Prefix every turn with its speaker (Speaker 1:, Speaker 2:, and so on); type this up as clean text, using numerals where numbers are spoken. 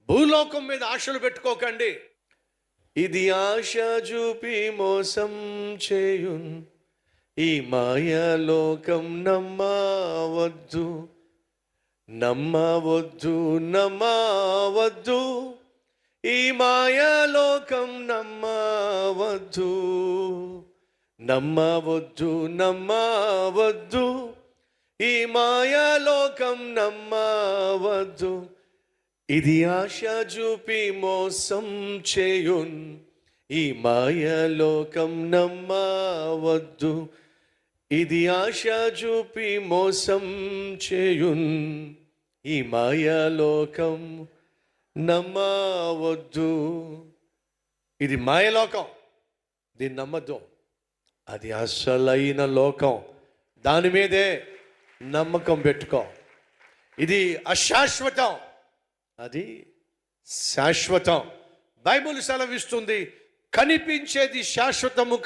Speaker 1: భూలోకం మీద ఆశలు పెట్టుకోకండి. ఇది ఆశ చూపి మోసం చేయున్, ఈ మాయాలోకం నమ్మవద్దు, నమ్మవద్దు, నమ్మవద్దు, ఈ మాయాలోకం నమ్మవద్దు, నమ్మవద్దు, నమ్మవద్దు, ఈ మాయాలోకం నమ్మవద్దు. ఇది ఆశ చూపి మోసం చేయున్, ఈ మాయాలోకం నమ్మవద్దు. ఇది ఆశ చూపి మోసం చేయున్, ఈ మాయాలోకం నమ్మవద్దు. ఇది మాయలోకం, దీన్ని నమ్మద్దు. అది అసలైన లోకం, దాని మీదే నమ్మకం పెట్టుకో. ఇది అశాశ్వతం, అది శాశ్వతం. బైబిల్ సెలవిస్తుంది, కనిపించేది శాశ్వతము